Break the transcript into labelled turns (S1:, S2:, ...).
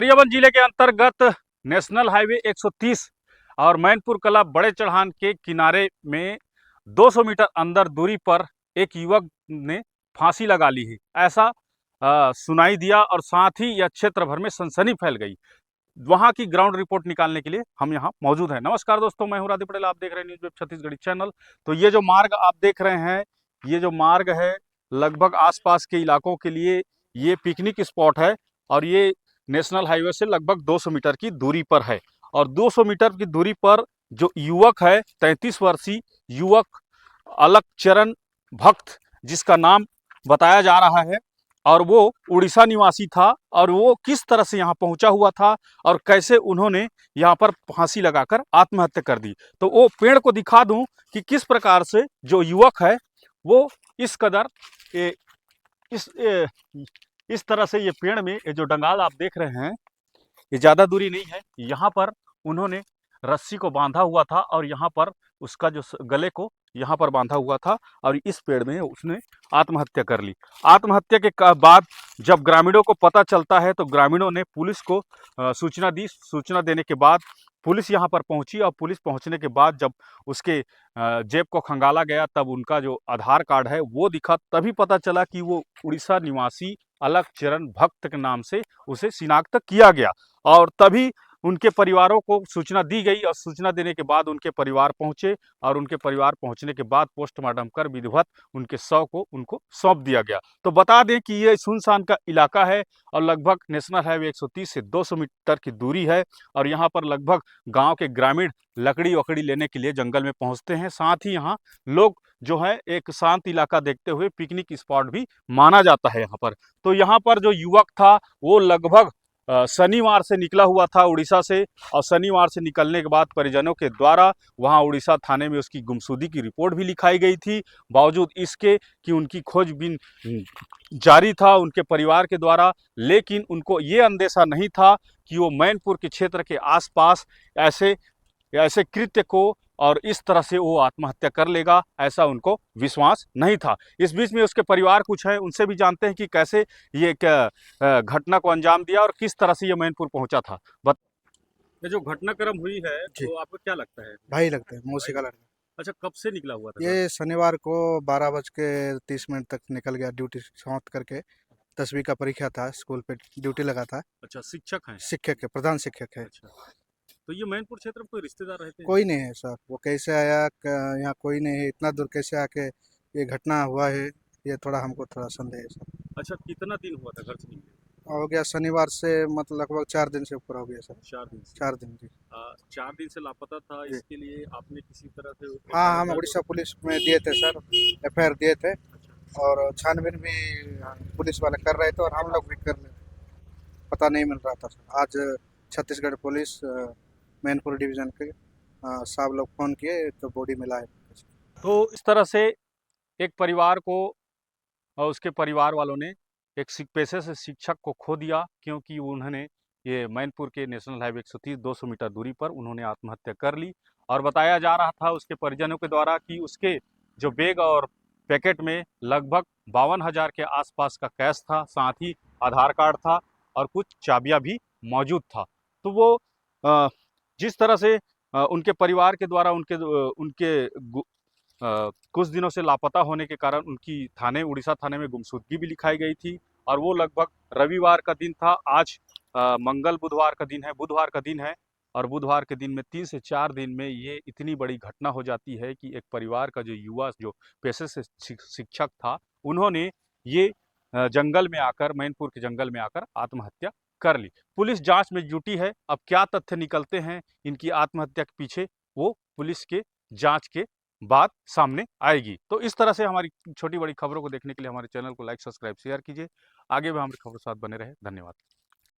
S1: गरियाबंद जिले के अंतर्गत नेशनल हाईवे 130 और मैनपुर कला बड़े चढ़ान के किनारे में 200 मीटर अंदर दूरी पर एक युवक ने फांसी लगा ली है, ऐसा सुनाई दिया और साथ ही यह क्षेत्र भर में सनसनी फैल गई। वहां की ग्राउंड रिपोर्ट निकालने के लिए हम यहाँ मौजूद हैं। नमस्कार दोस्तों, मैं हूं राधे पटेल, आप देख रहे हैं न्यूज़ वेब छत्तीसगढ़ी चैनल। तो ये जो मार्ग आप देख रहे हैं, ये जो मार्ग है लगभग आसपास के इलाकों के लिए ये पिकनिक स्पॉट है और ये नेशनल हाईवे से लगभग 200 मीटर की दूरी पर है। और 200 मीटर की दूरी पर जो युवक है, 33 वर्षीय युवक अलख चरण भक्त, जिसका नाम बताया जा रहा है, और वो उड़ीसा निवासी था। और वो किस तरह से यहाँ पहुंचा हुआ था और कैसे उन्होंने यहाँ पर फांसी लगाकर आत्महत्या कर दी, तो वो पेड़ को दिखा दूं कि किस प्रकार से जो युवक है वो इस कदर इस तरह से ये पेड़ में ये जो डंगाल आप देख रहे हैं, ये ज़्यादा दूरी नहीं है। यहाँ पर उन्होंने रस्सी को बांधा हुआ था और यहाँ पर उसका जो गले को यहाँ पर बांधा हुआ था और इस पेड़ में उसने आत्महत्या कर ली। आत्महत्या के बाद जब ग्रामीणों को पता चलता है तो ग्रामीणों ने पुलिस को सूचना दी। सूचना देने के बाद पुलिस यहाँ पर पहुंची और पुलिस पहुंचने के बाद जब उसके जेब को खंगाला गया, तब उनका जो आधार कार्ड है वो दिखा। तभी पता चला कि वो उड़ीसा निवासी अलख चरण भक्त के नाम से उसे शिनाख्त किया गया। और तभी उनके परिवारों को सूचना दी गई और सूचना देने के बाद उनके परिवार पहुंचे और उनके परिवार पहुंचने के बाद पोस्टमार्टम कर विधिवत उनके शव को उनको सौंप दिया गया। तो बता दें कि ये सुनसान का इलाका है और लगभग नेशनल हाईवे 130 से 200 मीटर की दूरी है। और यहाँ पर लगभग गांव के ग्रामीण लकड़ी वकड़ी लेने के लिए जंगल में पहुंचते हैं। साथ ही यहाँ लोग जो है एक शांत इलाका देखते हुए पिकनिक स्पॉट भी माना जाता है यहाँ पर। तो यहाँ पर जो युवक था वो लगभग शनिवार से निकला हुआ था उड़ीसा से, और शनिवार से निकलने के बाद परिजनों के द्वारा वहां उड़ीसा थाने में उसकी गुमशुदगी की रिपोर्ट भी लिखाई गई थी। बावजूद इसके कि उनकी खोजबीन जारी था उनके परिवार के द्वारा, लेकिन उनको ये अंदेशा नहीं था कि वो मैनपुर के क्षेत्र के आसपास ऐसे कृत्य को और इस तरह से वो आत्महत्या कर लेगा, ऐसा उनको विश्वास नहीं था। इस बीच में उसके परिवार कुछ है, उनसे भी जानते हैं कि कैसे ये घटना को अंजाम दिया और किस तरह से ये मैनपुर पहुंचा था। ये जो घटनाक्रम हुई है तो आपको क्या लगता है?
S2: भाई लगता है, मौसी का लड़का।
S1: अच्छा, कब से निकला हुआ था?
S2: ये शनिवार को 12:30 तक निकल गया, ड्यूटी समाप्त करके। 10वीं का परीक्षा था, स्कूल पे ड्यूटी लगा था।
S1: अच्छा, शिक्षक हैं?
S2: शिक्षक है, प्रधान शिक्षक है।
S1: अच्छा, तो ये मैनपुर क्षेत्र में कोई रिश्तेदार रहते हैं?
S2: कोई नहीं है सर, वो कैसे आया यहाँ कोई नहीं है, इतना दूर कैसे आके ये घटना हुआ है, ये थोड़ा हमको थोड़ा संदेह है सर।
S1: अच्छा, कितना दिन हुआ था घर से निकले?
S2: हो गया शनिवार से, मतलब लगभग 4 दिन से ऊपर हो गया सर।
S1: 4 दिन से?
S2: 4 दिन जी।
S1: 4 दिन से लापता था,
S2: जी।
S1: इसके लिए आपने किसी तरह से
S2: हाँ, हम उड़ीसा पुलिस में दिए थे सर, FIR दिए थे।
S1: अच्छा,
S2: और छानबीन भी पुलिस वाले कर रहे थे और हम लोग भी कर रहे थे, पता नहीं मिल रहा था सर। आज छत्तीसगढ़ पुलिस मैनपुर डिवीजन के साहब लोग फ़ोन किए तो बॉडी मिला है।
S1: तो इस तरह से एक परिवार को और उसके परिवार वालों ने एक पेशे से शिक्षक को खो दिया, क्योंकि उन्होंने ये मैनपुर के नेशनल हाईवे 130 200 मीटर दूरी पर उन्होंने आत्महत्या कर ली। और बताया जा रहा था उसके परिजनों के द्वारा कि उसके जो बैग और पैकेट में लगभग 52,000 के आसपास का कैश था, साथ ही आधार कार्ड था और कुछ चाबियां भी मौजूद था। तो वो जिस तरह से उनके परिवार के द्वारा उनके कुछ दिनों से लापता होने के कारण उनकी उड़ीसा थाने में गुमशुदगी भी लिखाई गई थी। और वो लगभग रविवार का दिन था। आज बुधवार का दिन है और बुधवार के दिन में 3 से 4 दिन में ये इतनी बड़ी घटना हो जाती है कि एक परिवार का जो युवा जो पेशे से शिक्षक था, उन्होंने ये जंगल में आकर, मैनपुर के जंगल में आकर आत्महत्या कर ली। पुलिस जांच में जुटी है। अब क्या तथ्य निकलते हैं इनकी आत्महत्या के पीछे, वो पुलिस के जांच के बाद सामने आएगी। तो इस तरह से हमारी छोटी बड़ी खबरों को देखने के लिए हमारे चैनल को लाइक, सब्सक्राइब, शेयर कीजिए। आगे भी हमारे खबरों के साथ बने रहे। धन्यवाद।